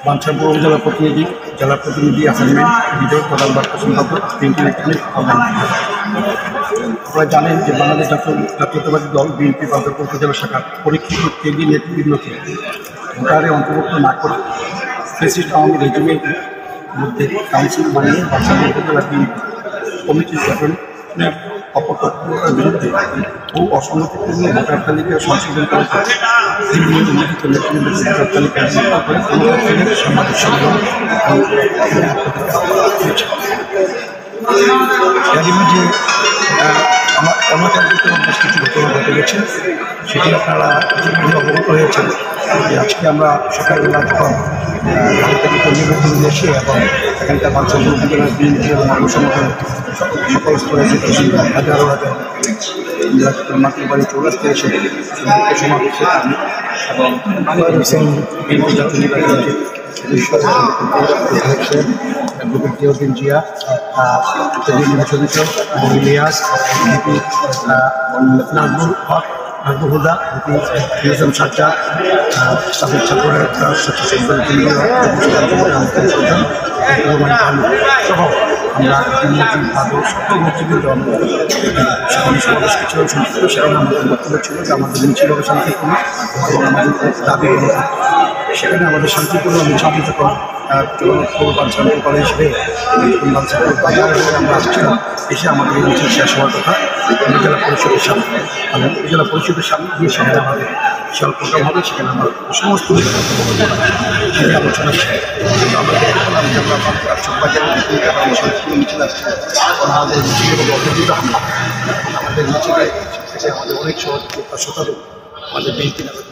বাঞ্ছারামপুর উপজেলা প্রতিনিধি, জেলা প্রতিনিধি অ্যাসাইনমেন্ট, বিধায়ক, প্রধান বার্তা সম্পাদক, প্রিন্ট ইলেকট্রনিক অনলাইন। আপনারা জানেন যে বাংলাদেশ জাতীয়তাবাদী দল বিএনপি বাঞ্ছারামপুর উপজেলা শাখার পরীক্ষিত ত্যাগী নেতৃবৃন্দকে ভোটারে অন্তর্ভুক্ত না করে ফ্যাসিস্ট আওয়ামী রেজিমের মধ্যে কাউন্সিল বানিয়ে বাঞ্ছারামপুর উপজেলা বিএনপি কমিটির গঠনের অপতৎপরতার বিরুদ্ধে ও অসংগতিপূর্ণ ভোটার তালিকা সংশোধন করে উল্লিখিত নেতৃবৃন্দ ভোটার তালিকা করে সাংবাদিক সম্মেলন এরই মাঝে আমাদের বেশ কিছু ঘটনা ঘটে গেছে, সেটি আপনারা অবগত হয়েছেন যে আজকে আমরা সকালবেলা যখন থেকে কর্মীবৃন্দ এসে এবং এখানকার বাঞ্ছারামপুর উপজেলার বিএনপি এবং অঙ্গ সংগঠন সকল স্তরে হাজারো হাজার মাটির বাড়ি চৌরাস্তায় এসে সমাবেশে আমি এবং বিএনপি জাতীয় নির্বাচন জিয়াউদ্দিন জিয়া, সদস্য ইলিয়াস, নাজমুল হক, নাজমুল হুদা, নিজাম সাজ্জাদ, সাবেক ছাত্রের সহ আমরা নেতৃবৃন্দ সমাবেশ কিছু সংযুক্ত। সেখানে আমাদের বক্তব্য ছিল যে আমাদের মিছিল হবে শান্তিপূর্ণ এবং আমাদের দাবি সেখানে আমাদের শান্তিপূর্ণ মিছিল যখন জগন্নাথপুর বাঞ্ছারামপুর কলেজ হয়ে বাঞ্ছারামপুর বাজার হয়ে আমরা আসছিলাম, এসে আমাদের এই মিছিল শেষ হওয়ার কথা উপজেলা পরিষদের সামনে, মানে উপজেলা পরিষদের সামনে গিয়ে সেখানে আমাদের বিশাল প্রোগ্রাম হবে। সেখানে আমরা সমস্ত সেই আলোচনা কিন্তু আমরা দেখতে পেলাম যে আমরা মিছিল আসছি, আমাদের মিছিল অবহেলিত হামলা, আমাদের মিছিলে থেকে আমাদের অনেক সহযোগিতা শতাধিক আমাদের বিএনপি নেতা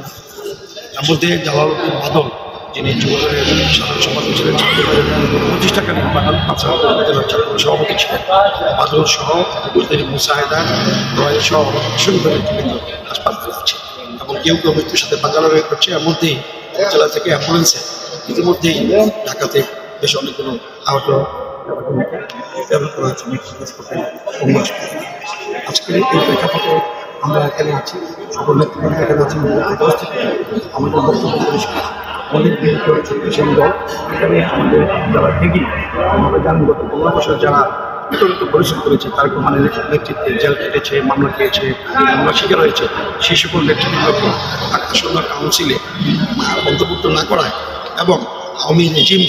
তার মধ্যে জালালউদ্দিন বাদল, যিনি যুবদলের সাধারণ সম্পাদক ছিলেন, প্রতিষ্ঠাকালীন বাঞ্ছারামপুর উপজেলার সভাপতি ছিলেন, বাদল সহ মুসাহেদা রয়েল সহ অসংখ্য নেতৃবৃন্দ হাসপাতালে আছে এবং কেউ কেউ মৃত্যুর সাথে বাজারে করছে। এর মধ্যেই জেলা থেকে অ্যাম্বুলেন্সে ইতিমধ্যেই ঢাকাতে বেশ অনেকগুলো আহত আজকের এই প্রেক্ষাপটে আমরা এখানে আছি, সকল নেতৃবৃন্দ এখানে আছি উপস্থিত। আমাদের বক্তব্য পরিষ্কার, অনেক বিএনপি শক্তিশালী দল এখানে আমাদের যারা থেকেই আমরা জানেন গত 15 বছর যারা বিতর্কিত পরিশ্রম করেছে, তার মানে নেতৃত্বে জেল কেটেছে, মামলা খেয়েছে, মামলা শিকার হয়েছে, সেই সকল নেতৃবৃন্দকে আসন্ন কাউন্সিলে অন্তর্ভুক্ত না করায় এবং আওয়ামী রেজিম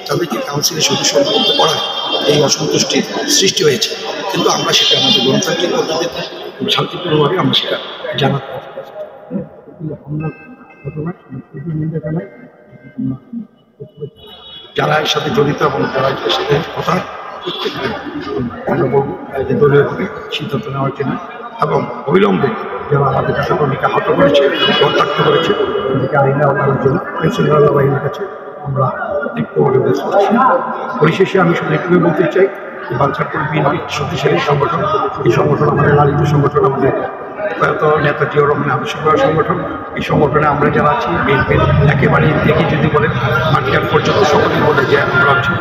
তাদেরকে কাউন্সিলের সদস্য অন্তর্ভুক্ত করায় এই অসন্তুষ্টি সৃষ্টি হয়েছে। কিন্তু আমরা সেটা আমাদের গণতান্ত্রিক পদ্ধতিতে শান্তিপূর্ণভাবে আমরা সেটা জানাতে যারা এর সাথে জড়িত এবং যারা এর সাথে কথা দলীয়ভাবে সিদ্ধান্ত নেওয়ার জন্য এবং অবিলম্বে যারা আমাদের নেতাকর্মীকে আহত করেছে, রক্তাক্ত করেছে, তাদেরকে আইনে আনার জন্য আইনশৃঙ্খলা বাহিনীর কাছে আমরা দেখতে অনুরোধ করছি। পরিশেষে আমি শুধু একটু বলতে চাই যে বাঞ্ছারামপুর বিএনপি শক্তিশালী সংগঠন, এই সংগঠন আমাদের লালিত সংগঠন, আমাদের প্রয়াত নেতা জিয়াউর রহমানের আদর্শ সংগঠন। এই সংগঠনে আমরা যারা আছি বিএনপির একেবারে দেখি যদি বলেন মাঠঘাট পর্যন্ত সকলেই বলে যে আমরা আছি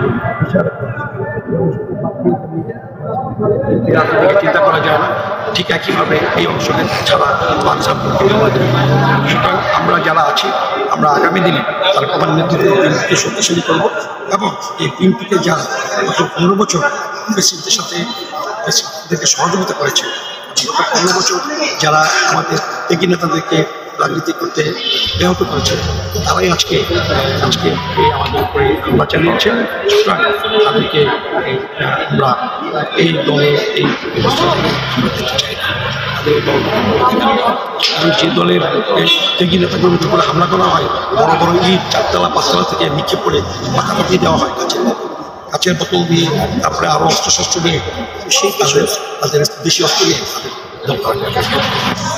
চিন্তা করা যায় না, ঠিক একইভাবে এই অংশকে ছাড়া বাঞ্ছারামপুরকে দেওয়া যায়। সুতরাং আমরা যারা আছি আমরা আগামী দিনে তার কমান্ড নেতৃত্বে বিএনপিকে শক্তিশালী করব এবং এই বিএনপিকে যারা গত 15 বছর প্রেসিডেন্টের সাথে প্রেসিডেন্টদেরকে সহযোগিতা করেছে, গত 15 বছর যারা আমাদের ত্যাগী নেতাদেরকে রাজনীতি করতে ব্যাহত করেছে, তারাই আজকে এই আমাদের উপরে হামলা চালিয়েছে। সুতরাং তাদেরকে আমরা এই দলের এই ব্যবস্থা দেখতে চাই না। তাদের দল যে দলের ত্যাগী নেতাকর্মীর উপরে হামলা করা হয়, বড় বড় ইট 4তলা 5তলা থেকে নিক্ষেপ করে মাথা ফাটিয়ে দেওয়া হয় কাচের বোতল দিয়ে, তারপরে আরও অস্ত্রশস্ত্র দিয়ে, সেই তাদের বেশি অস্ত্র নিয়ে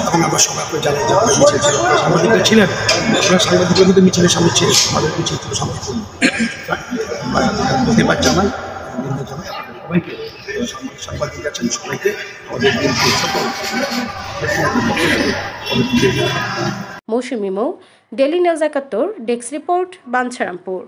এবং আমরা সবাই করে জানাই যে মিছিল ছিল, সাংবাদিকরা ছিলেন, আপনারা সাংবাদিকরা কিন্তু মিছিলের সামনে ছিলেন, আমাদের মিছিল ছিল শান্তিপূর্ণ। প্রতিবাদ জানাই সবাইকে, সাংবাদিক আছেন সবাইকে আমাদের Mousumi Mou, daily news 71, desk report, Bancharampur.